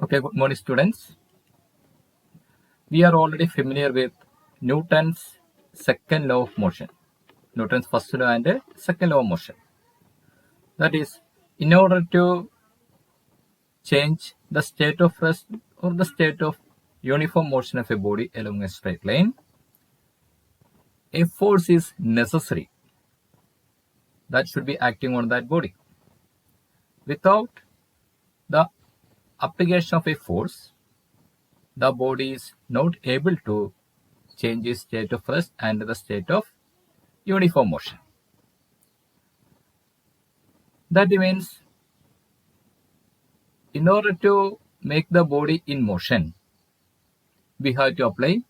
Okay, good morning, students. We are already familiar with Newton's second law of motion, Newton's first law and second law of motion. That is, in order to change the state of rest or the state of uniform motion of a body along a straight line, a force is necessary that should be acting on that body. Without the application of a force, the body is not able to change its state of rest and the state of uniform motion. That means in order to make the body in motion, we have to apply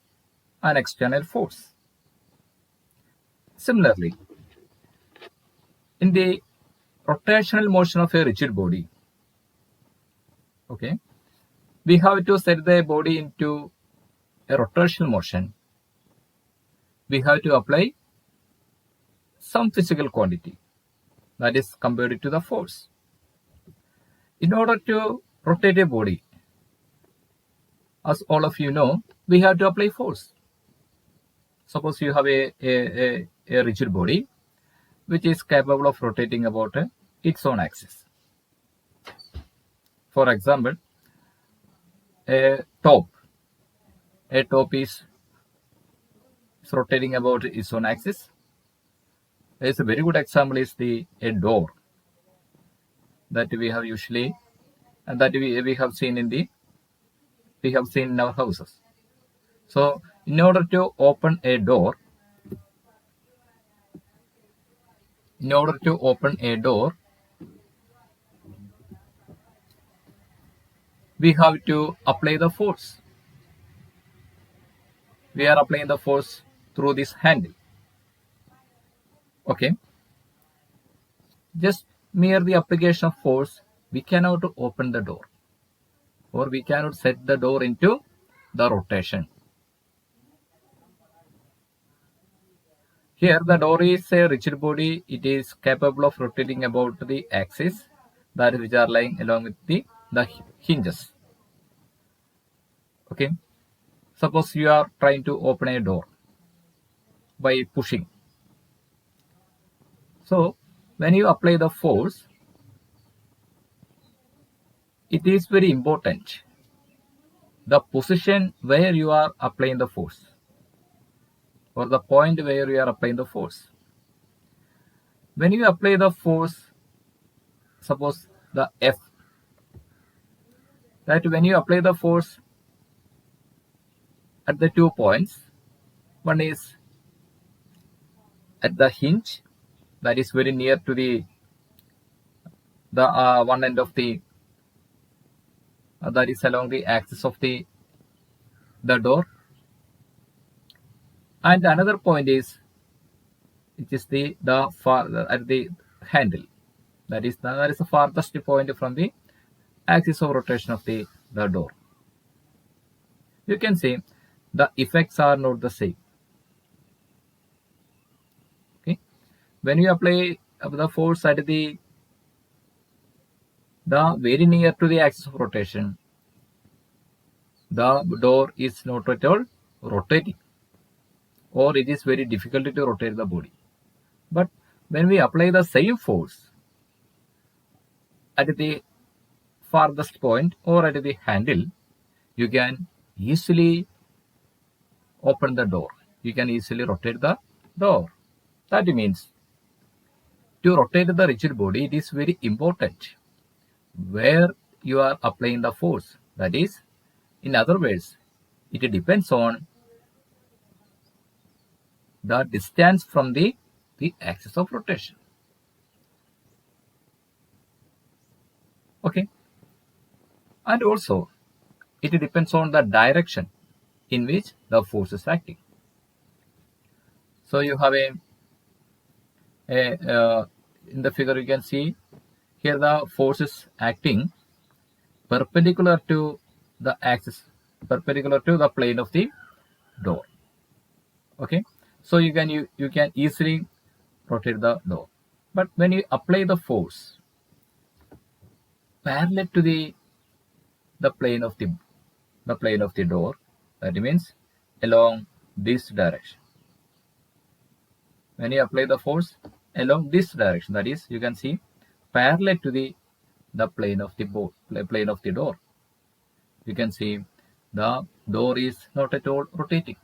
an external force. Similarly, in the rotational motion of a rigid body, okay, we have to set the body into a rotational motion. We have to apply some physical quantity that is compared to the force. In order to rotate a body, as all of you know, we have to apply force. Suppose you have a rigid body which is capable of rotating about its own axis. For example, a top is rotating about its own axis. There's a very good example is a door that we have usually and that we have seen in our houses. So in order to open a door, we have to apply the force. We are applying the force through this handle. Okay. Just mere the application of force, we cannot open the door or we cannot set the door into the rotation. Here the door is a rigid body. It is capable of rotating about the axis that is which are lying along with the hinges. Okay. Suppose you are trying to open a door by pushing. So when you apply the force, it is very important the position where you are applying the force or the point where you are applying the force. When you apply the force, suppose the F, that when you apply the force at the 2 points, one is at the hinge that is very near to the one end of the that is along the axis of the door, and another point is which is at the handle, that is the farthest point from the axis of rotation of the door. You can see the effects are not the same. Okay, when you apply the force at the very near to the axis of rotation, the door is not at all rotating, or it is very difficult to rotate the body. But when we apply the same force at the farthest point or at the handle, you can easily open the door. You can easily rotate the door. That means to rotate the rigid body, it is very important where you are applying the force. That is, in other words, it depends on the distance from the axis of rotation. Okay. And also, it depends on the direction in which the force is acting. So you have in the figure you can see here the force is acting perpendicular to the axis, perpendicular to the plane of the door. Okay, so you can easily rotate the door. But when you apply the force parallel to the the plane of the door. That means along this direction. When you apply the force along this direction, that is, you can see parallel to the plane of the door. You can see the door is not at all rotating.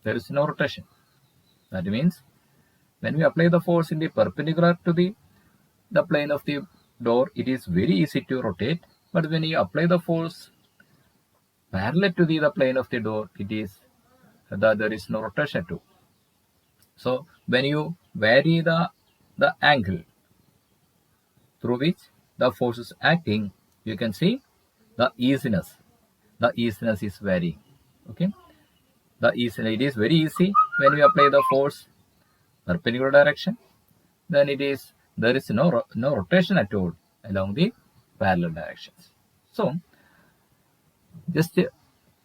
There is no rotation. That means when we apply the force in the perpendicular to the plane of the door, it is very easy to rotate. But when you apply the force parallel to the plane of the door, there is no rotation too. So when you vary the angle through which the force is acting, you can see the easiness. The easiness is varying. Okay, it is very easy when we apply the force perpendicular direction. Then there is no rotation at all along the parallel directions. So just a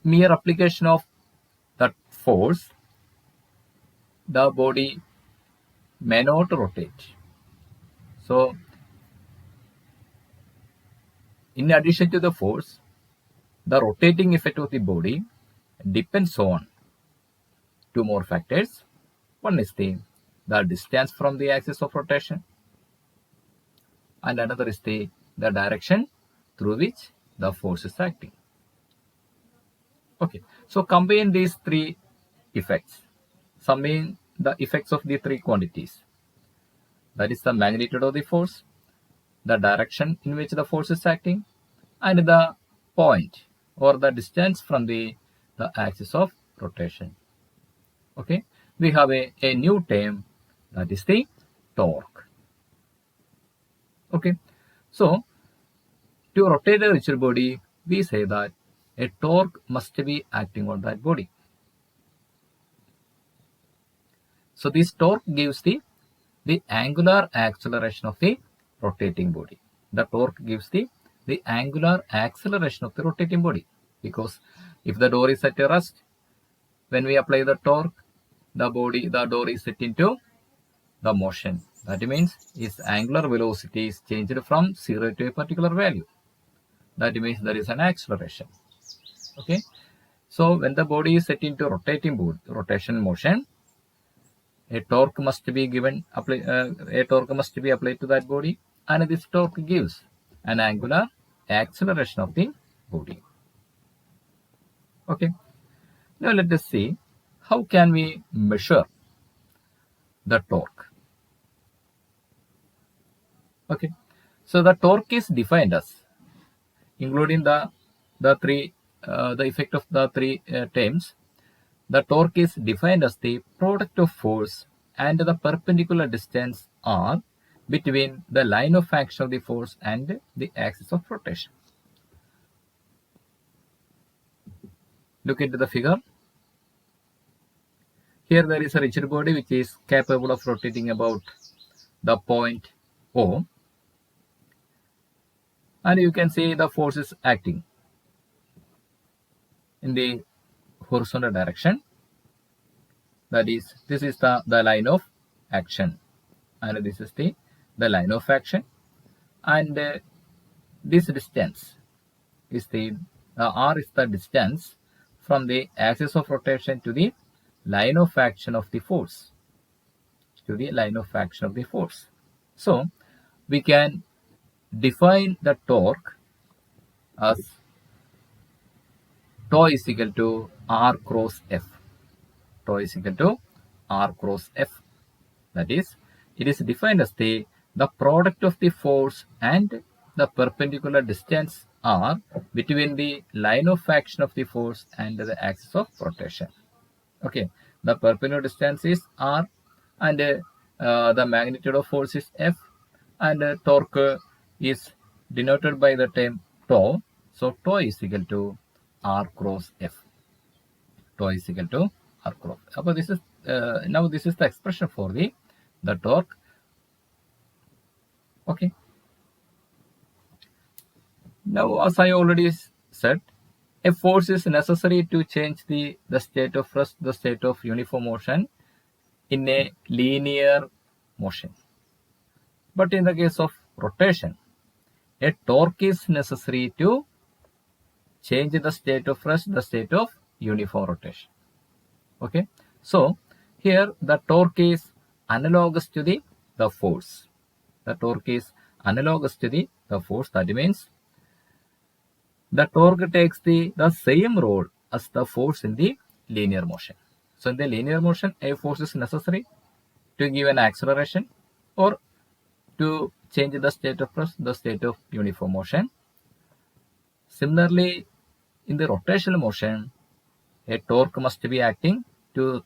mere application of that force, the body may not rotate. So in addition to the force, the rotating effect of the body depends on two more factors. One is the distance from the axis of rotation, and another is the direction through which the force is acting. Okay, so combine these three effects, summing the effects of the three quantities. That is the magnitude of the force, the direction in which the force is acting, and the point or the distance from the axis of rotation. Okay, we have a new term, that is the torque. Okay, so to rotate a rigid body, we say that a torque must be acting on that body. So this torque gives the angular acceleration of the rotating body. The torque gives the angular acceleration of the rotating body, because if the door is at a rest, when we apply the torque, the door is set into the motion. That means its angular velocity is changed from 0 to a particular value. That means there is an acceleration. Okay, so when the body is set into rotation motion, a torque must be applied to that body, and this torque gives an angular acceleration of the body. Okay, now let us see how can we measure the torque. Okay, so the torque is defined as, including the effect of the three terms. The torque is defined as the product of force and the perpendicular distance r between the line of action of the force and the axis of rotation. Look into the figure. Here there is a rigid body which is capable of rotating about the point O, and you can see the force is acting in the horizontal direction. That is, this is the line of action, and this is the line of action, and this distance is r is the distance from the axis of rotation to the line of action of the force. So we can define the torque as tau is equal to r cross f. Tau is equal to r cross f. That is, it is defined as the product of the force and the perpendicular distance r between the line of action of the force and the axis of rotation. Okay, the perpendicular distance is r, and the magnitude of force is f, and torque is denoted by the term tau. So tau is equal to r cross f. Tau is equal to r cross. So this is now this is the expression for the torque. Okay. Now, as I already said, a force is necessary to change the state of rest, the state of uniform motion in a linear motion. But in the case of rotation, a torque is necessary to change the state of rest, the state of uniform rotation. Okay, so here the torque is analogous to the force. The torque is analogous to the force. That means the torque takes the same role as the force in the linear motion. So in the linear motion, a force is necessary to give an acceleration or to change the state of rest, the state of uniform motion. Similarly, in the rotational motion, a torque must be acting to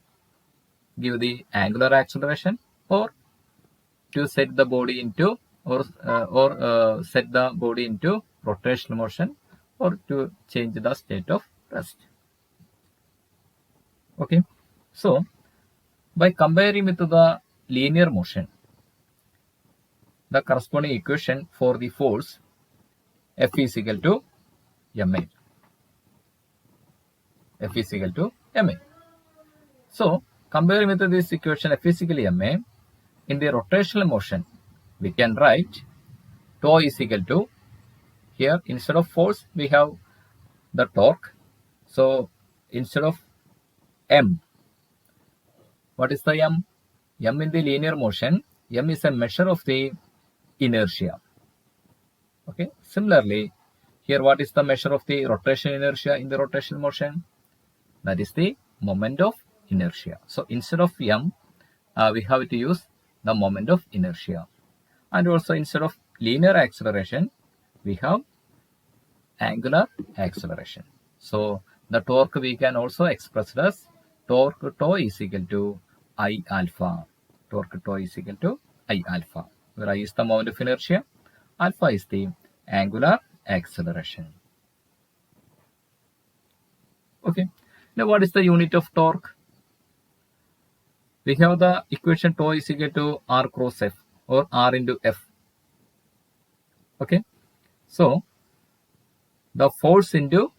give the angular acceleration or to set the body into set the body into rotational motion or to change the state of rest. Okay, so by comparing with the linear motion, the corresponding equation for the force F is equal to ma. F is equal to ma. So comparing with this equation F is equal to ma, in the rotational motion, we can write tau is equal to, here instead of force we have the torque. So instead of m, what is the m? M in the linear motion, m is a measure of the inertia. Okay. Similarly, here what is the measure of the rotation inertia in the rotational motion? That is the moment of inertia. So instead of m, we have to use the moment of inertia. And also instead of linear acceleration, we have angular acceleration. So the torque we can also express as torque tau is equal to I alpha. Torque tau is equal to I alpha, where I is the moment of inertia, alpha is the angular acceleration. Okay. Now what is the unit of torque? We have the equation tau is equal to R cross F or R into F. Okay. So the force into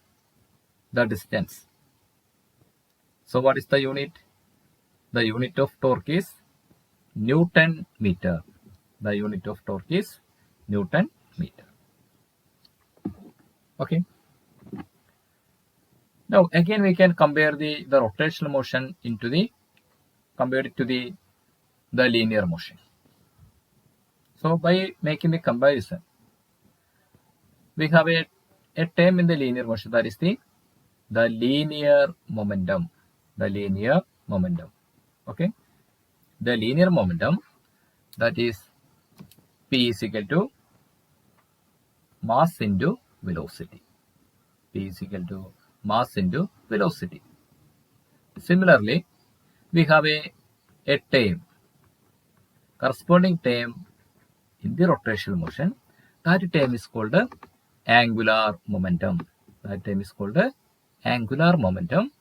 the distance. So what is the unit? The unit of torque is Newton meter. The unit of torque is Newton meter. Okay. Now again we can compare the rotational motion into the compared to the linear motion. So by making the comparison, we have a term in the linear motion, that is the linear momentum. The linear momentum. Okay. The linear momentum, that is P is equal to mass into velocity. P is equal to mass into velocity. Similarly, we have a term, corresponding term in the rotational motion. That term is called angular momentum. That term is called angular momentum.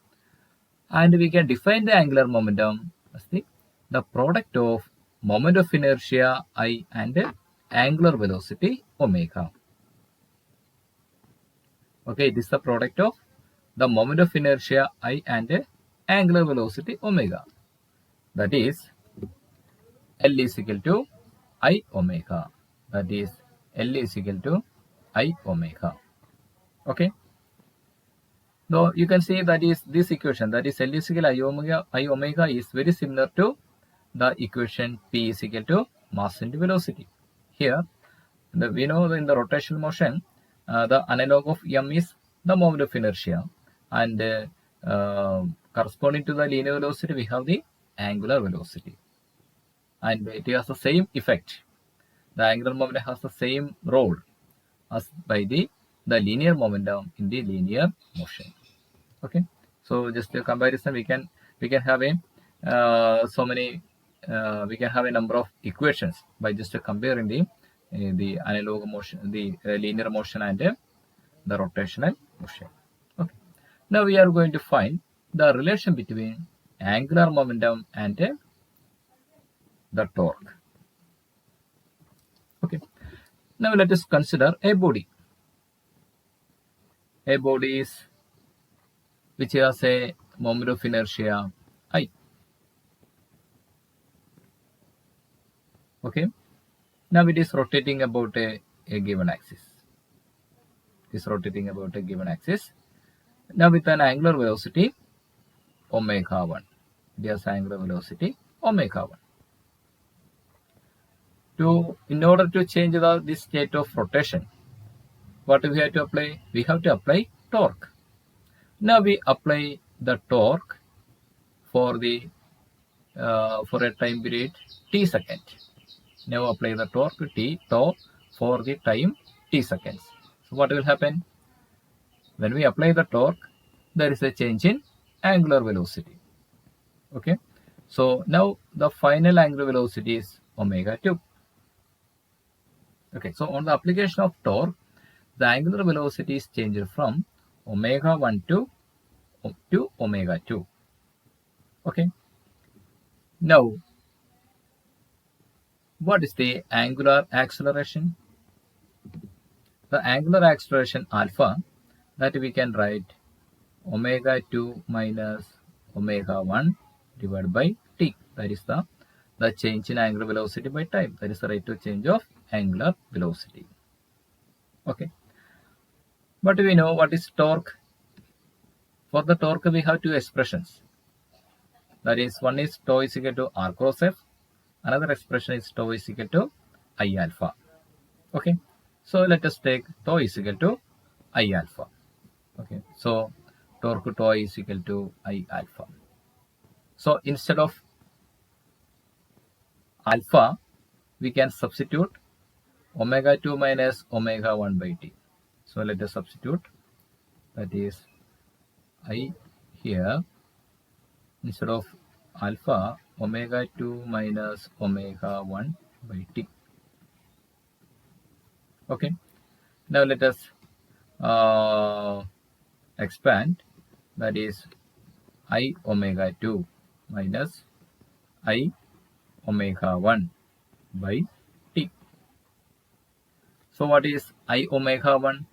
And we can define the angular momentum as the product of moment of inertia I and angular velocity omega. Okay, it is the product of the moment of inertia I and angular velocity omega. That is L is equal to I omega. That is L is equal to I omega. Okay. Now you can see that is this equation, that is L is equal to I omega is very similar to the equation P is equal to mass into velocity. Here, we know that in the rotational motion, the analog of m is the moment of inertia, and corresponding to the linear velocity, we have the angular velocity, and it has the same effect. The angular momentum has the same role as by the linear momentum in the linear motion. Okay, so just a comparison, we can have a we can have a number of equations by just comparing the analog motion, the linear motion, and the rotational motion. Okay, now we are going to find the relation between angular momentum and the torque. Okay, now let us consider a body. A body is which has a moment of inertia I. Okay, now it is rotating about a given axis. is rotating about a given axis. Now with an angular velocity omega 1. It has angular velocity omega 1. In order to change this state of rotation, what we have to apply? We have to apply torque. Now we apply the torque for a time period t second. Now apply the torque tau for the time t seconds. So what will happen? When we apply the torque, there is a change in angular velocity. Okay. So now the final angular velocity is omega 2. Okay. So on the application of torque, the angular velocity is changed from omega 1 to omega 2. Okay. Now, what is the angular acceleration? The angular acceleration alpha, that we can write omega 2 minus omega 1 divided by t. That is the change in angular velocity by time. That is the rate of change of angular velocity. Okay. But we know what is torque. For the torque, we have two expressions. That is, one is tau is equal to r cross f. Another expression is tau is equal to I alpha. Okay. So let us take tau is equal to I alpha. Okay. So torque tau is equal to I alpha. So instead of alpha, we can substitute omega 2 minus omega 1 by t. So let us substitute. That is I here, instead of alpha, omega 2 minus omega 1 by t. Okay. Now let us expand. That is I omega 2 minus I omega 1 by t. So what is I omega 1?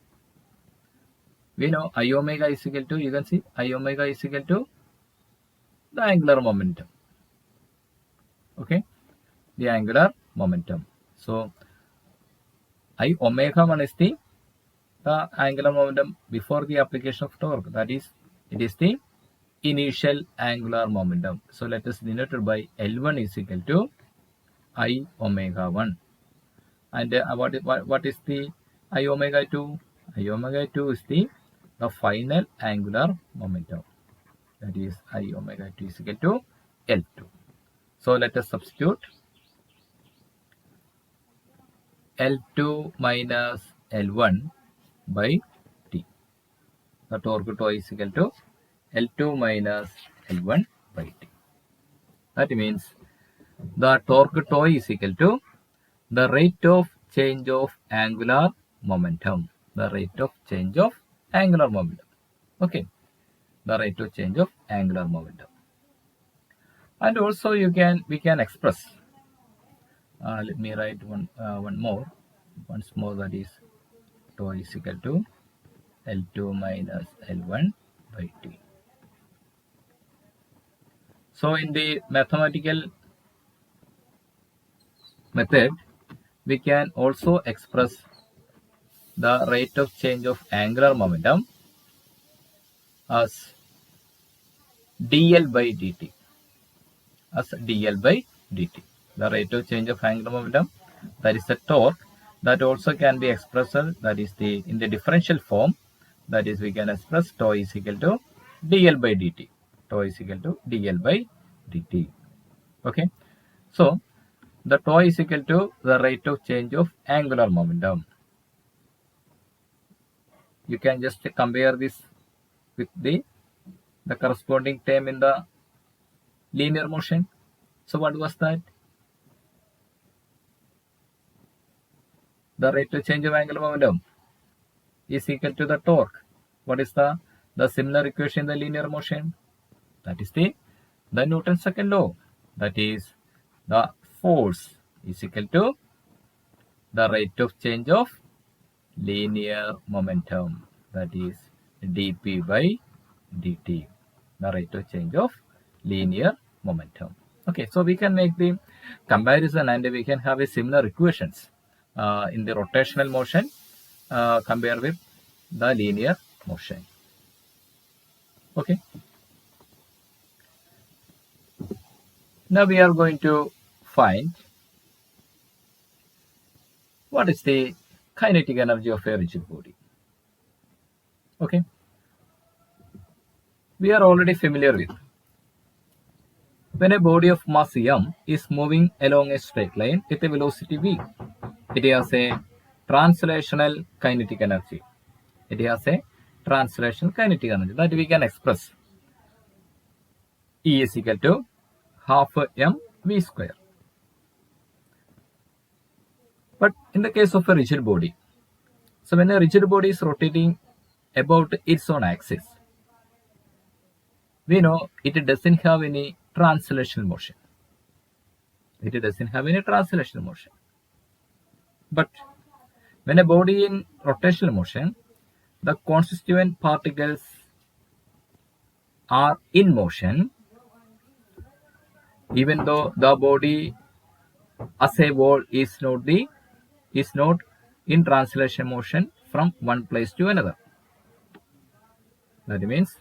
We know I omega is equal to, you can see I omega is equal to the angular momentum. Okay, the angular momentum. So I omega 1 is the angular momentum before the application of torque. That is, it is the initial angular momentum. So let us denote it by L1 is equal to I omega 1. And what is the I omega 2? I omega 2 is the final angular momentum. That is I omega 2 is equal to L2. So let us substitute L2 minus L1 by T. The torque tau is equal to L2 minus L1 by T. That means the torque tau is equal to the rate of change of angular momentum. The rate of change of angular momentum. Okay. The rate of change of angular momentum. And also we can express. Let me write once more. That is tau is equal to L2 minus L1 by T. So in the mathematical method, we can also express the rate of change of angular momentum as dl by dt. As dl by dt. The rate of change of angular momentum, that is the torque, that also can be expressed, that is in the differential form. That is, we can express tau is equal to dl by dt. Tau is equal to dl by dt. Okay. So the tau is equal to the rate of change of angular momentum. You can just compare this with the corresponding term in the linear motion. So what was that? The rate of change of angular momentum is equal to the torque. What is the similar equation in the linear motion? That is the Newton's second law. That is, the force is equal to the rate of change of linear momentum. That is dp by dt. The rate of change of linear momentum. Okay, so we can make the comparison and we can have a similar equations in the rotational motion compared with the linear motion. Okay. Now we are going to find what is the kinetic energy of a rigid body. Okay. We are already familiar with. When a body of mass m is moving along a straight line with a velocity v, it has a translational kinetic energy. It has a translational kinetic energy that we can express. E is equal to half m v square. But in the case of a rigid body, so when a rigid body is rotating about its own axis, we know it doesn't have any translational motion. It doesn't have any translational motion. But when a body in rotational motion, the constituent particles are in motion, even though the body as a whole is not in translation motion from one place to another. That means,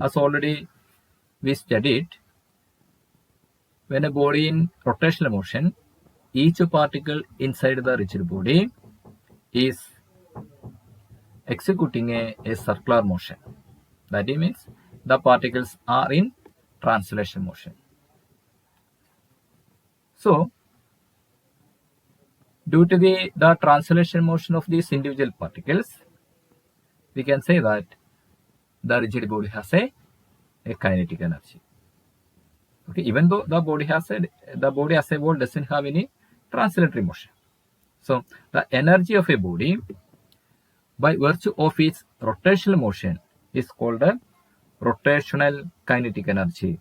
as already we studied, when a body in rotational motion, each particle inside the rigid body is executing a circular motion. That means the particles are in translation motion. So, due to the translation motion of these individual particles, we can say that the rigid body has a kinetic energy. Okay, even though the body as a whole doesn't have any translatory motion. So the energy of a body by virtue of its rotational motion is called a rotational kinetic energy.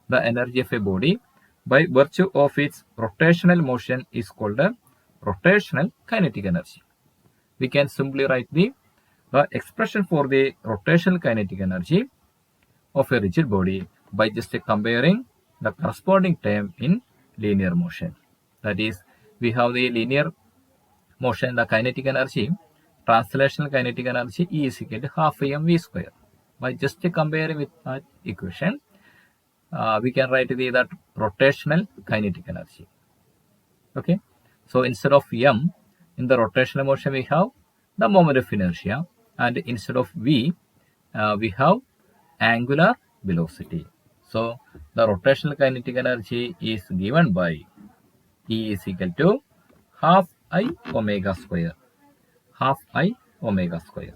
The energy of a body by virtue of its rotational motion is called a rotational kinetic energy. We can simply write the expression for the rotational kinetic energy of a rigid body by just comparing the corresponding term in linear motion. That is, we have the linear motion, the kinetic energy, translational kinetic energy E is equal to half mv square. By just comparing with that equation, we can write that rotational kinetic energy. Okay, so instead of m in the rotational motion, we have the moment of inertia, and instead of v, we have angular velocity. So the rotational kinetic energy is given by E is equal to half I omega square. Half I omega square.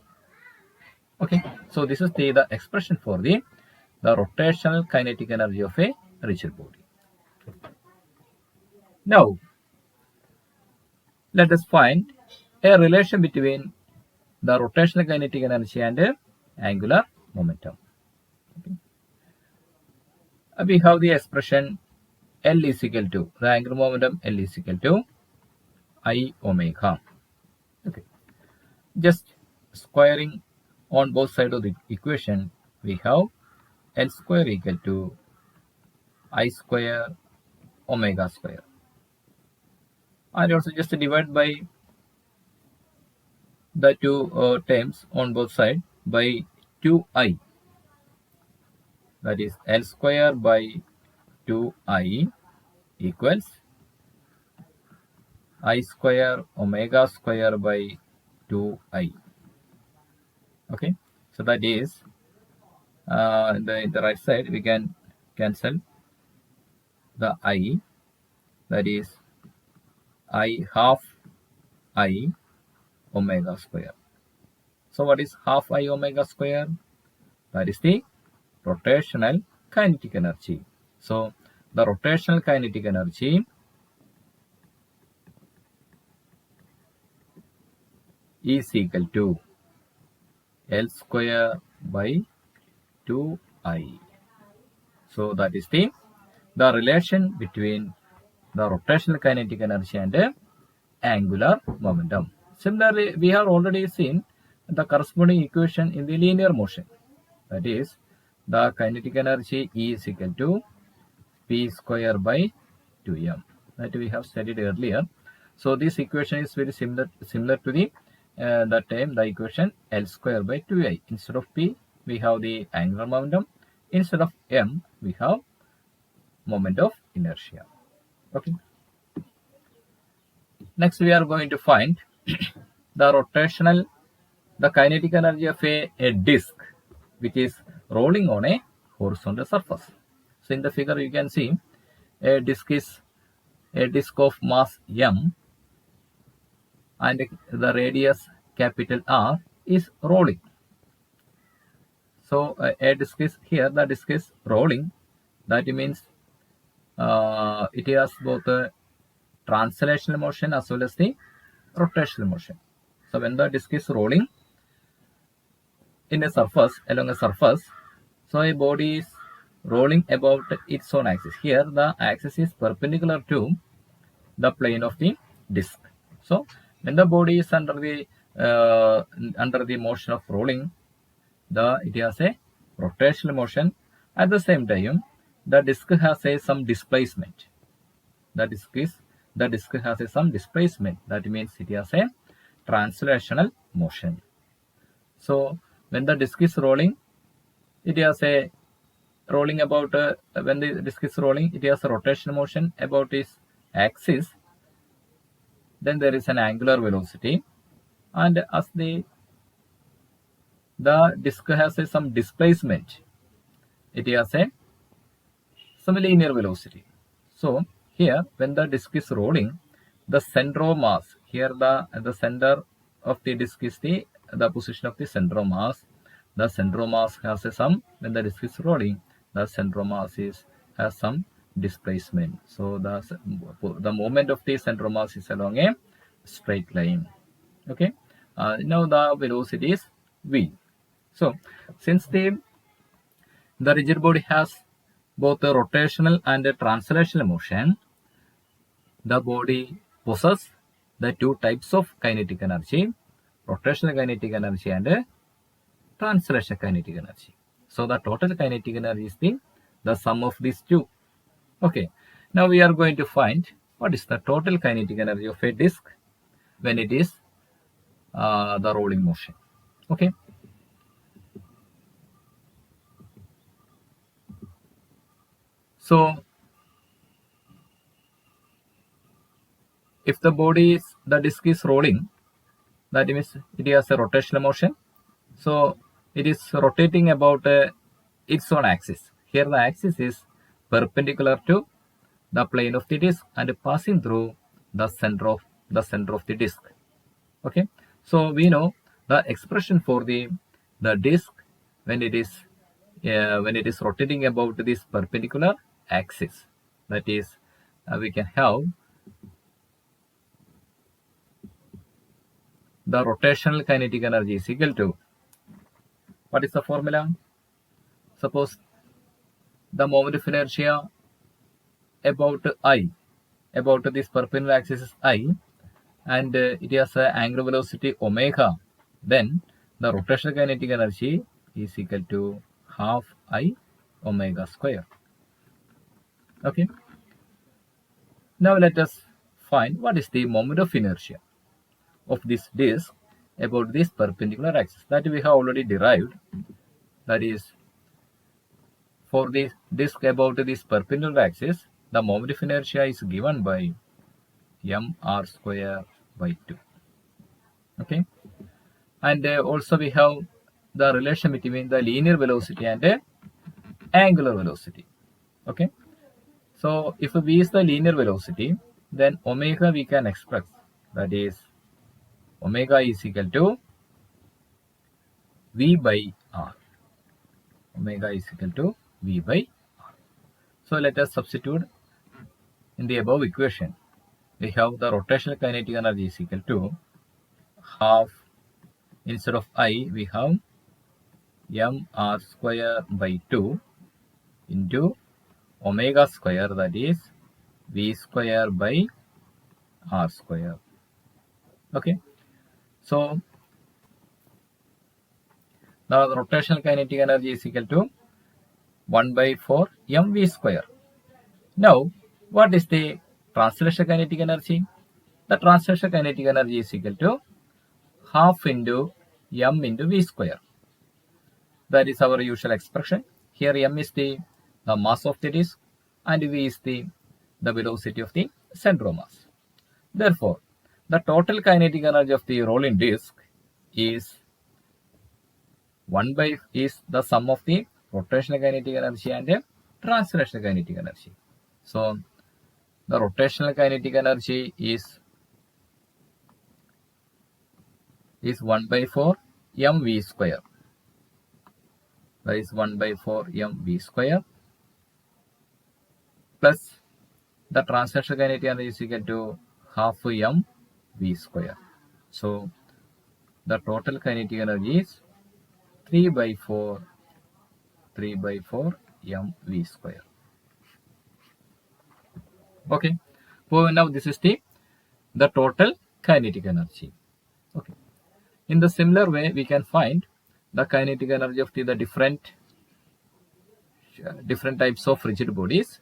Okay, so this is the expression for the rotational kinetic energy of a rigid body. Now, let us find a relation between the rotational kinetic energy and angular momentum. Okay. We have the expression L is equal to, the angular momentum L is equal to I omega. Okay. Just squaring on both sides of the equation, we have L square equal to I square omega square. And also just divide by the two terms on both sides by 2I. That is L square by 2I equals I square omega square by 2I. Okay, so that is in the right side we can cancel the I, that is I half I omega square. So what is half I omega square? That is the rotational kinetic energy. So the rotational kinetic energy is equal to L square by 2I. So that is the relation between the rotational kinetic energy and angular momentum. Similarly, we have already seen the corresponding equation in the linear motion. That is, the kinetic energy E is equal to P square by 2m. That we have studied earlier. So this equation is very similar to the the equation L square by 2I. Instead of P, we have the angular momentum. Instead of M, we have moment of inertia. Okay. Next, we are going to find the kinetic energy of a disk which is rolling on a horizontal surface. So in the figure you can see a disk of mass M and the radius capital R is rolling. So a disk is here, the disk is rolling. That means it has both a translational motion as well as the rotational motion. So when the disk is rolling along a surface, so a body is rolling about its own axis. Here the axis is perpendicular to the plane of the disk. So when the body is under the motion of rolling, it has a rotational motion. At the same time, the disk has some displacement. The disk has some displacement. That means it has a translational motion. So when the disk is rolling, it has a rolling about when the disk is rolling, it has a rotational motion about its axis. Then there is an angular velocity, and as the disk has some displacement, it has some linear velocity. So here when the disk is rolling, the center of mass, here the center of the disk is the position of the center of mass. The center of mass has when the disk is rolling, the center of mass has some displacement. So the moment of the center of mass is along a straight line. Okay. Now the velocity is v. So since the rigid body has both a rotational and a translational motion, the body possesses the two types of kinetic energy, rotational kinetic energy and translational kinetic energy. So the total kinetic energy is the sum of these two. Okay. Now we are going to find what is the total kinetic energy of a disk when it is the rolling motion. Okay. So if the disk is rolling, that means it has a rotational motion. So it is rotating about its own axis. Here the axis is perpendicular to the plane of the disk and passing through the center of the disk. Okay. So we know the expression for the disk when it is rotating about this perpendicular axis. That is, we can have the rotational kinetic energy is equal to, what is the formula? Suppose the moment of inertia about this perpendicular axis is I, and it has an angular velocity omega, then the rotational kinetic energy is equal to half I omega square. Okay. Now let us find what is the moment of inertia of this disk about this perpendicular axis. That we have already derived. That is, for this disk about this perpendicular axis, the moment of inertia is given by mr square by 2. Okay. And also we have the relation between the linear velocity and angular velocity. Okay. So if v is the linear velocity, then omega we can express. That is, omega is equal to v by r. Omega is equal to v by r. So let us substitute in the above equation. We have the rotational kinetic energy is equal to half, instead of I we have mr square by 2 into omega square, that is v square by r square. Okay. So the rotational kinetic energy is equal to 1 by 4 mv square. Now what is the translational kinetic energy? The translational kinetic energy is equal to half into m into v square. That is our usual expression. Here m is the mass of the disk and v is the velocity of the center of mass. Therefore, the total kinetic energy of the rolling disk is the sum of the rotational kinetic energy and the translational kinetic energy. So, the rotational kinetic energy is 1/4 mv square. That is 1/4 mv square plus the translational kinetic energy is equal to half m v square. So, the total kinetic energy is 3/4 mv square. Okay. So now this is the total kinetic energy. Okay. In the similar way, we can find the kinetic energy of the different types of rigid bodies.